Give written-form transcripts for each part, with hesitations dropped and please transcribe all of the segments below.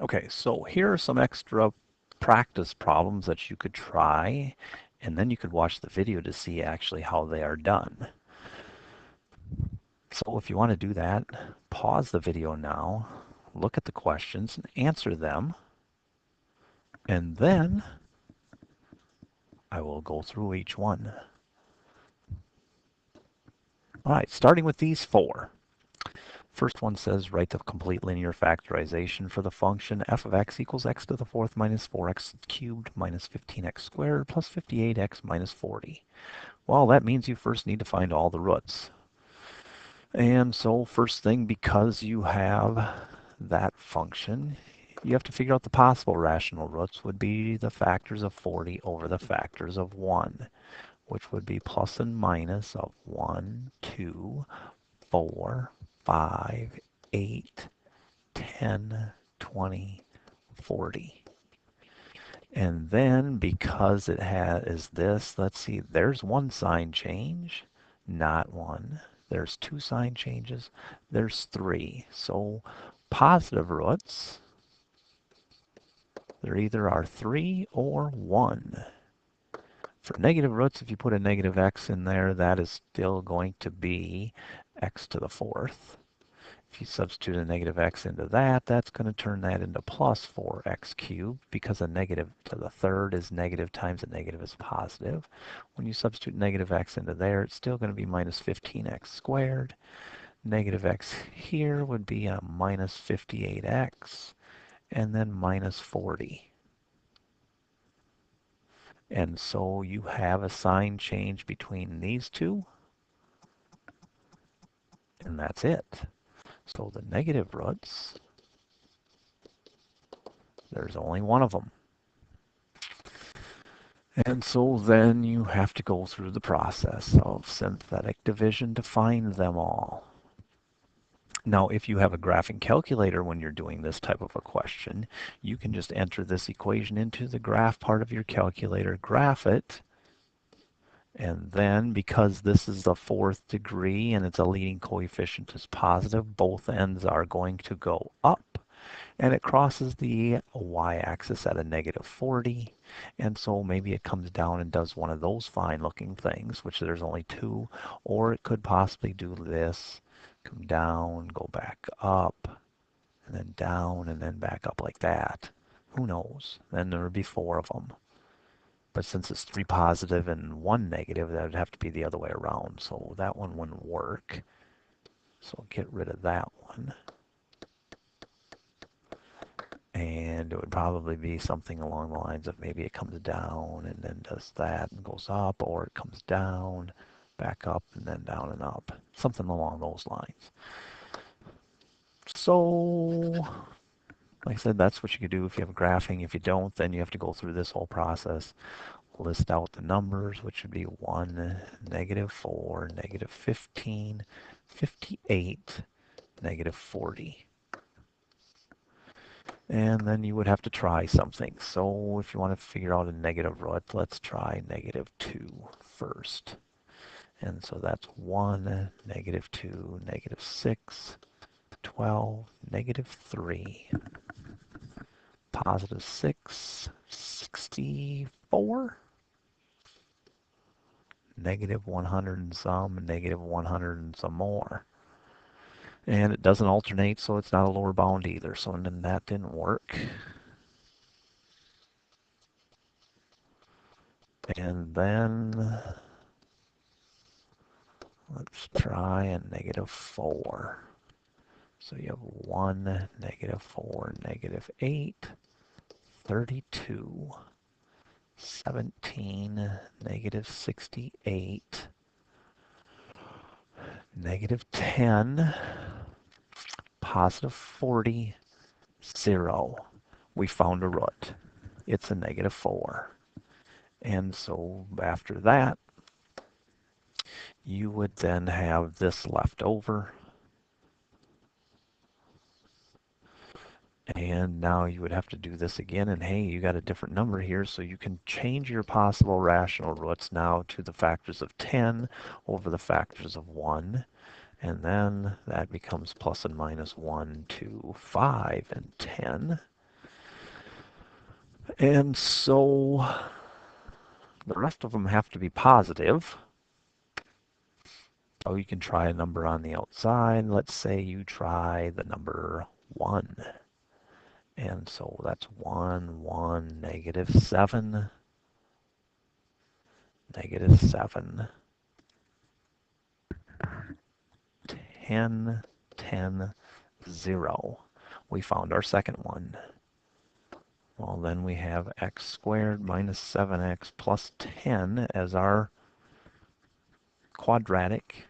Okay, so here are some extra practice problems that you could try, and then you could watch the video to see actually how they are done. So if you want to do that, pause the video now, look at the questions and answer them, and then I will go through each one. All right, starting with these four. First one says write the complete linear factorization for the function f of x equals x to the fourth minus 4x cubed minus 15x squared plus 58x minus 40. Well, that means you first need to find all the roots. And so first thing, because you have that function, you have to figure out the possible rational roots would be the factors of 40 over the factors of 1, which would be plus and minus of 1, 2, 4, 5, 8, 10, 20, 40. And then because it is this, let's see, there's one sign change, not one. There's two sign changes, there's three. So positive roots, there either are 3 or 1. For negative roots, if you put a negative x in there, that is still going to be x to the fourth. If you substitute a negative x into that, that's going to turn that into plus 4x cubed because a negative to the third is negative times a negative is positive. When you substitute negative x into there, it's still going to be minus 15x squared. Negative x here would be a minus 58x and then minus 40. And so you have a sign change between these two, and that's it. So the negative roots, there's only one of them. And so then you have to go through the process of synthetic division to find them all. Now, if you have a graphing calculator when you're doing this type of a question, you can just enter this equation into the graph part of your calculator, graph it, and then because this is the fourth degree and it's a leading coefficient is positive, both ends are going to go up. And it crosses the y-axis at a negative 40, and so maybe it comes down and does one of those fine looking things, which there's only two, or it could possibly do this, come down, go back up, and then down, and then back up like that. Who knows? Then there would be 4 of them. But since it's 3 positive and 1 negative, that would have to be the other way around, so that one wouldn't work. So I'll get rid of that one. And it would probably be something along the lines of maybe it comes down and then does that and goes up, or it comes down, back up, and then down and up. Something along those lines. So, like I said, that's what you could do if you have graphing. If you don't, then you have to go through this whole process. List out the numbers, which would be 1, negative 4, negative 15, 58, negative 40. And then you would have to try something. So if you want to figure out a negative root, let's try negative 2 first. And so that's 1, negative 2, negative 6, 12, negative 3, positive 6, 64, negative 100 and some, negative 100 and some more. And it doesn't alternate, so it's not a lower bound either. So then that didn't work. And then let's try a negative 4. So you have 1, negative 4, negative 8, 32, 17, negative 68, negative 10, positive 40, 0. We found a root. It's a negative 4. And so after that, you would then have this left over. And now you would have to do this again, and hey, you got a different number here, so you can change your possible rational roots now to the factors of 10 over the factors of 1, and then that becomes plus and minus 1, 2, 5, and 10. And so the rest of them have to be positive. So you can try a number on the outside. Let's say you try the number 1. And so that's 1, 1, -7, -7, 10, 10, 0. We found our second one. Well, then we have x squared minus 7x plus 10 as our quadratic.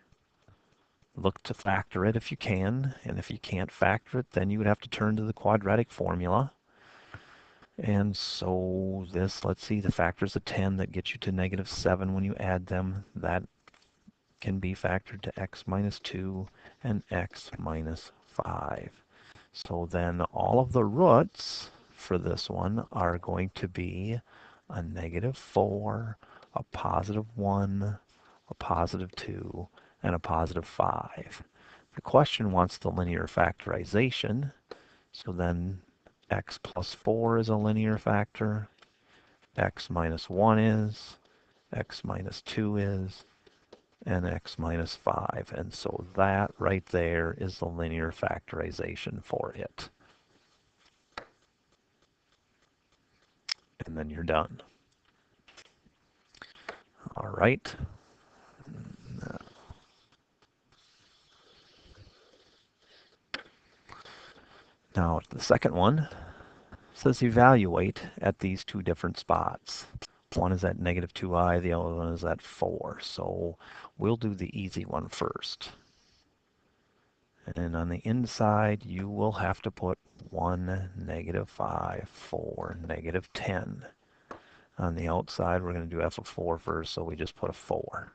Look to factor it if you can, and if you can't factor it, then you would have to turn to the quadratic formula. And so this, let's see, the factors of 10 that get you to -7 when you add them, that can be factored to x minus 2 and x minus 5. So then all of the roots for this one are going to be a -4, a +1, a +2, and a +5. The question wants the linear factorization, so then x plus 4 is a linear factor, x minus 1 is, x minus 2 is, and x minus 5. And so that right there is the linear factorization for it. And then you're done. All right. Now the second one says evaluate at these two different spots. One is at -2i, the other one is at 4. So we'll do the easy one first. And on the inside, you will have to put 1, -5, 4, -10. On the outside, we're going to do f of 4 first, so we just put a 4.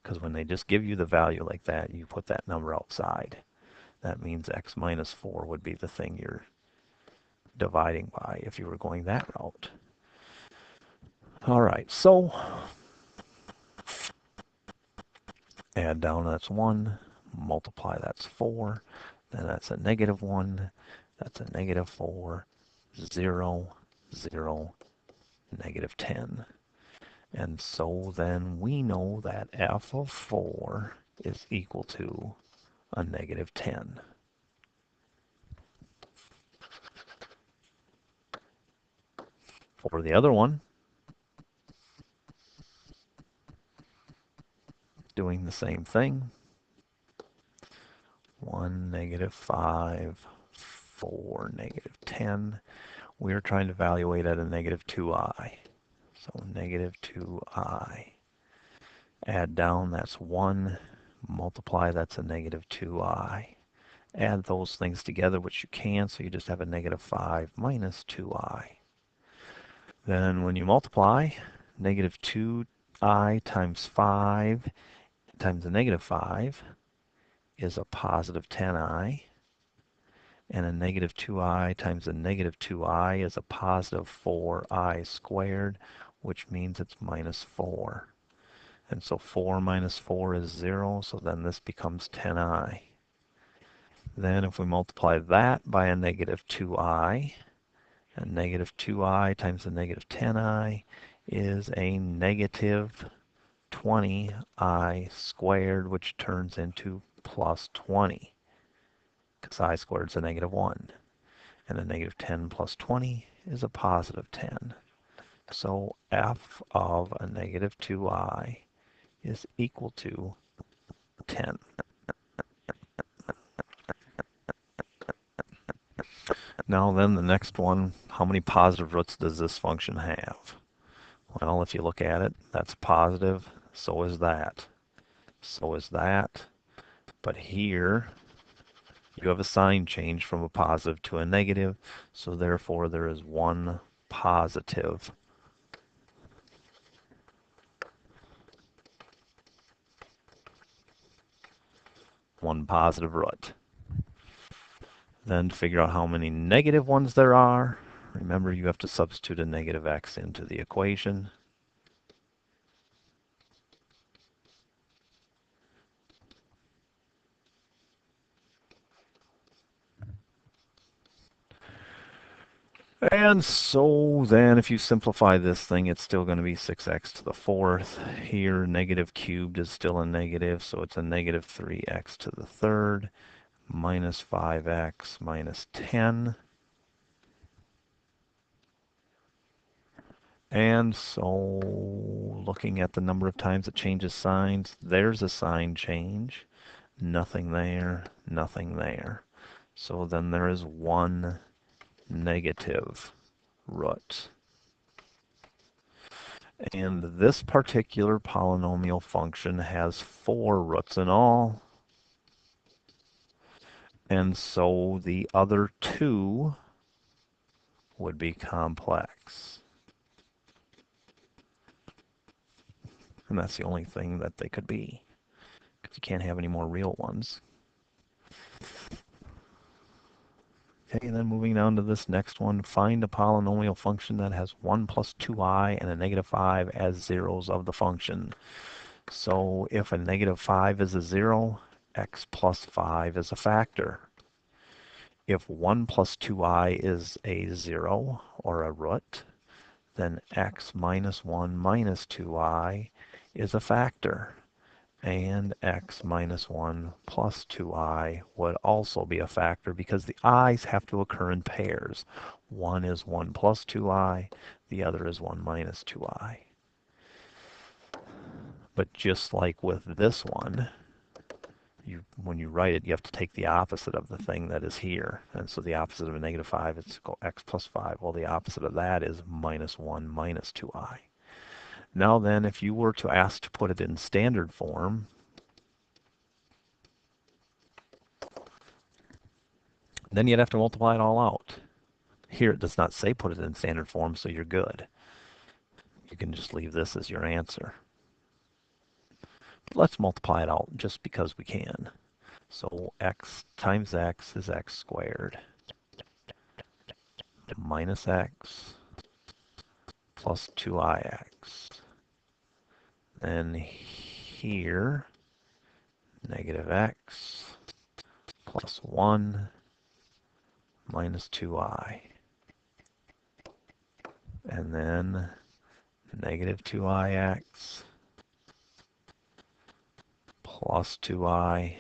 Because when they just give you the value like that, you put that number outside. That means x minus 4 would be the thing you're dividing by if you were going that route. All right, so add down, that's 1. Multiply, that's 4. Then that's a -1. That's a -4. 0, 0, -10. And so then we know that f of 4 is equal to a -10. For the other one, doing the same thing. 1, -5, 4, -10. We're trying to evaluate at a -2i. So -2i. Add down, that's 1. Multiply, that's a -2i. Add those things together, which you can, so you just have a -5 minus 2i. Then when you multiply, -2i times 5 times a -5 is a positive 10i. And a -2i times a -2i is a positive 4i squared, which means it's -4. And so 4 minus 4 is 0, so then this becomes 10i. Then if we multiply that by a -2i, and -2i times a -10i is a -20i squared, which turns into plus 20, because I squared is a -1. And a -10 plus 20 is a positive 10. So f of a -2i is equal to 10. Now then, the next one, how many positive roots does this function have? Well, if you look at it, that's positive, so is that. So is that. But here, you have a sign change from a positive to a negative, so therefore there is one positive root. Then to figure out how many negative ones there are, remember you have to substitute a negative x into the equation. And so then if you simplify this thing, it's still going to be 6x to the fourth. Here, negative cubed is still a negative, so it's a negative 3x to the third minus 5x minus 10. And so looking at the number of times it changes signs, there's a sign change. Nothing there, nothing there. So then there is one negative root. And this particular polynomial function has 4 roots in all. And so the other 2 would be complex. And that's the only thing that they could be, because you can't have any more real ones. Okay, and then moving down to this next one, find a polynomial function that has 1 plus 2i and a negative 5 as zeros of the function. So if a negative 5 is a 0, x plus 5 is a factor. If 1 plus 2i is a 0 or a root, then x minus 1 minus 2i is a factor. And x minus 1 plus 2i would also be a factor because the i's have to occur in pairs. One is 1 plus 2i, the other is 1 minus 2i. But just like with this one, when you write it, you have to take the opposite of the thing that is here. And so the opposite of a negative 5 is x plus 5. Well, the opposite of that is minus 1 minus 2i. Now then, if you were to ask to put it in standard form, then you'd have to multiply it all out. Here it does not say put it in standard form, so you're good. You can just leave this as your answer. But let's multiply it out just because we can. So x times x is x squared minus x plus 2ix. Then here, negative x plus 1 minus 2i. And then negative 2ix plus 2i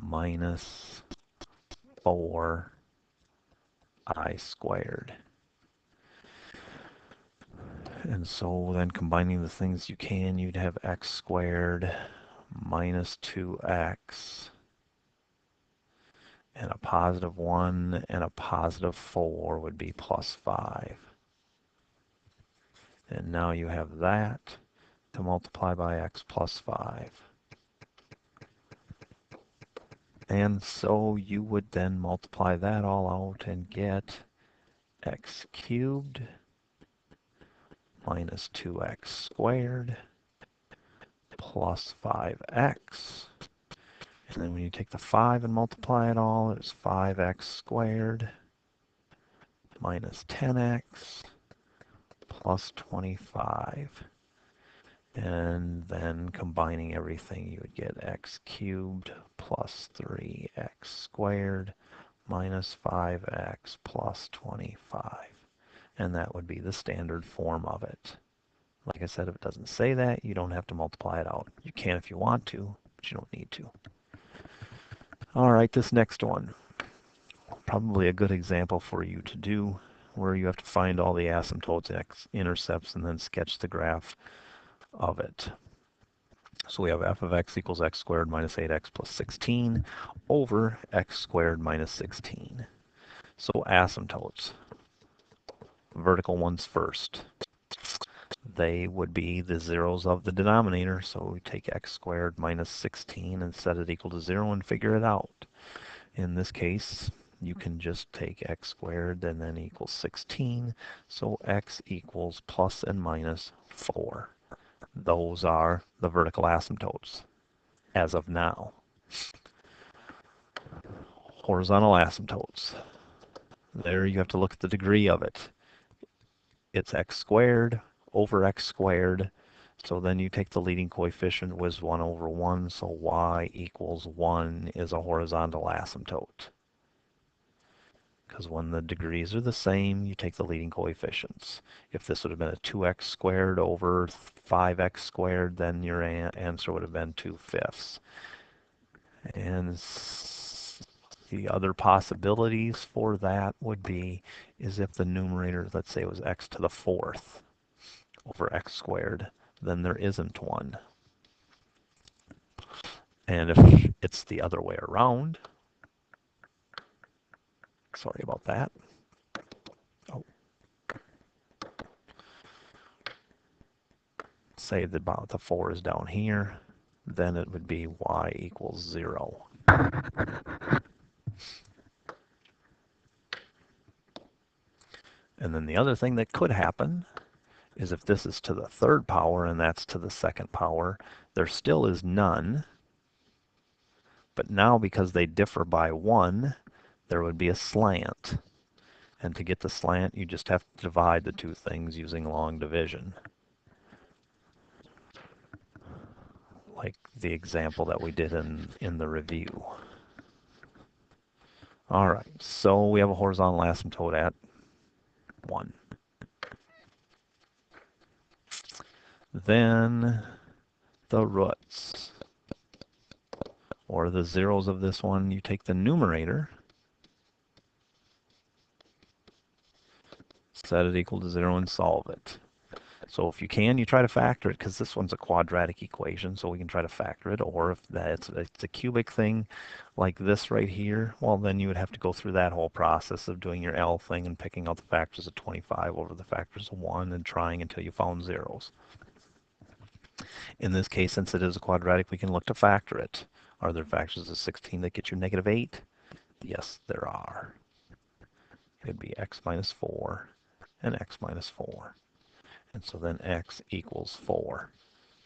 minus 4i squared. And so then combining the things you can, you'd have x squared minus 2x and a positive 1 and a positive 4 would be plus 5. And now you have that to multiply by x plus 5. And so you would then multiply that all out and get x cubed minus 2x squared plus 5x. And then when you take the 5 and multiply it all, it's 5x squared minus 10x plus 25. And then combining everything, you would get x cubed plus 3x squared minus 5x plus 25. And that would be the standard form of it. Like I said, if it doesn't say that, you don't have to multiply it out. You can if you want to, but you don't need to. All right, this next one, probably a good example for you to do, where you have to find all the asymptotes, x-intercepts, and then sketch the graph of it. So we have f of x equals x squared minus 8x plus 16 over x squared minus 16. So asymptotes, vertical ones first. They would be the zeros of the denominator, so we take x squared minus 16 and set it equal to 0 and figure it out. In this case, you can just take x squared and then equals 16, so x equals plus and minus 4. Those are the vertical asymptotes as of now. Horizontal asymptotes. There you have to look at the degree of it. It's x squared over x squared. So then you take the leading coefficient, was 1 over 1, so y equals 1 is a horizontal asymptote. because when the degrees are the same, you take the leading coefficients. If this would have been a 2x squared over 5x squared, then your answer would have been 2/5. And the other possibilities for that would be is if the numerator, let's say it was x to the 4th over x squared, then there isn't one. And if it's the other way around, sorry about that. Oh. Say that about the 4 is down here, then it would be y equals 0. And then the other thing that could happen is if this is to the 3rd power and that's to the 2nd power, there still is none. But now because they differ by 1, there would be a slant. And to get the slant, you just have to divide the two things using long division. Like the example that we did in the review. All right, so we have a horizontal asymptote at 1. Then the roots, or the zeros of this one, you take the numerator, set it equal to 0, and solve it. So if you can, you try to factor it, because this one's a quadratic equation, so we can try to factor it. Or if it's a cubic thing like this right here, well, then you would have to go through that whole process of doing your L thing and picking out the factors of 25 over the factors of 1 and trying until you found zeros. In this case, since it is a quadratic, we can look to factor it. Are there factors of 16 that get you -8? Yes, there are. It would be x minus 4 and x minus 4. And so then x equals 4.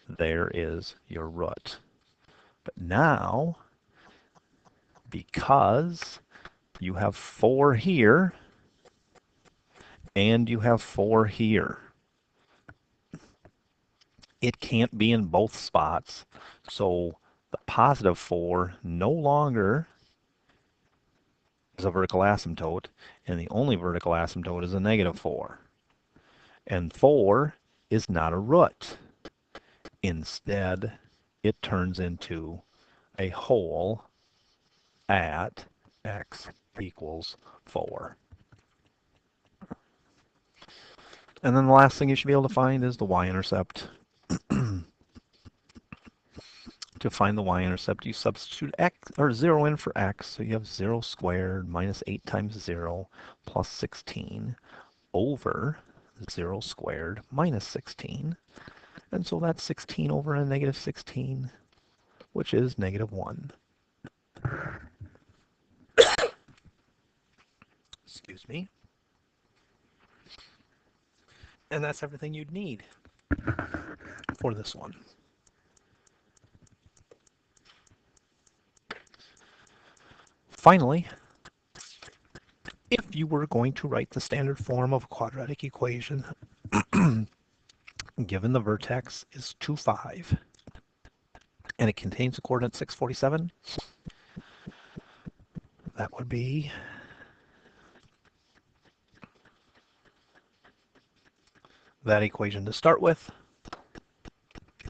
There is your root. But now, because you have 4 here and you have 4 here, it can't be in both spots. So the positive 4 no longer is a vertical asymptote, and the only vertical asymptote is a -4. And 4 is not a root. Instead, it turns into a whole at x equals 4. And then the last thing you should be able to find is the y-intercept. To find the y-intercept, you substitute x or 0 in for x, so you have 0 squared minus 8 times 0 plus 16 over 0 squared minus 16. And so that's 16 over a -16, which is -1. Excuse me. And that's everything you'd need for this one. Finally, if you were going to write the standard form of a quadratic equation, given the vertex is 2, 5, and it contains the coordinate 6, 47, that would be that equation to start with.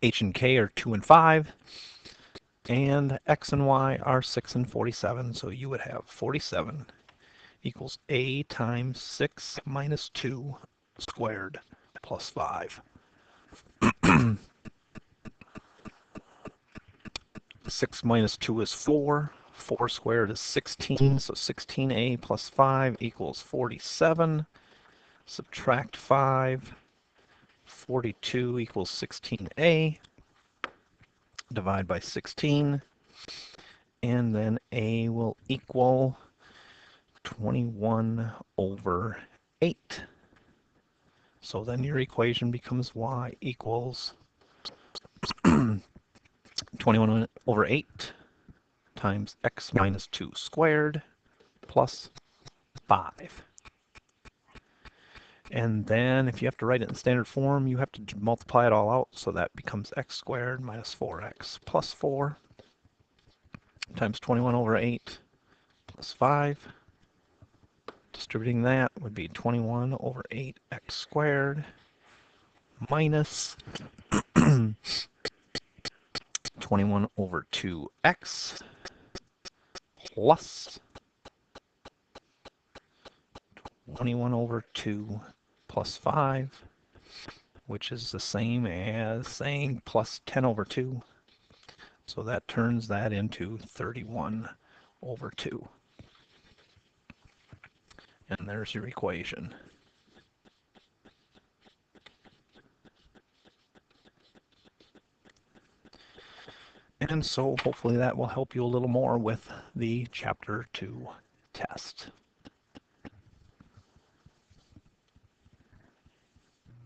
H and K are 2 and 5, and X and Y are 6 and 47, so you would have 47 equals A times 6 minus 2 squared plus 5. 6 minus 2 is 4. 4 squared is 16, so 16A plus 5 equals 47. Subtract 5. 42 equals 16A. Divide by 16. And then A will equal 21 over 8. So then your equation becomes y equals 21 over 8 times x minus 2 squared plus 5. And then if you have to write it in standard form, you have to multiply it all out, so that becomes x squared minus 4x plus 4 times 21 over 8 plus 5. Distributing that would be 21 over 8x squared minus 21 over 2x plus 21 over 2 plus 5, which is the same as saying plus 10 over 2. So that turns that into 31 over 2. And there's your equation. And so hopefully that will help you a little more with the Chapter 2 test.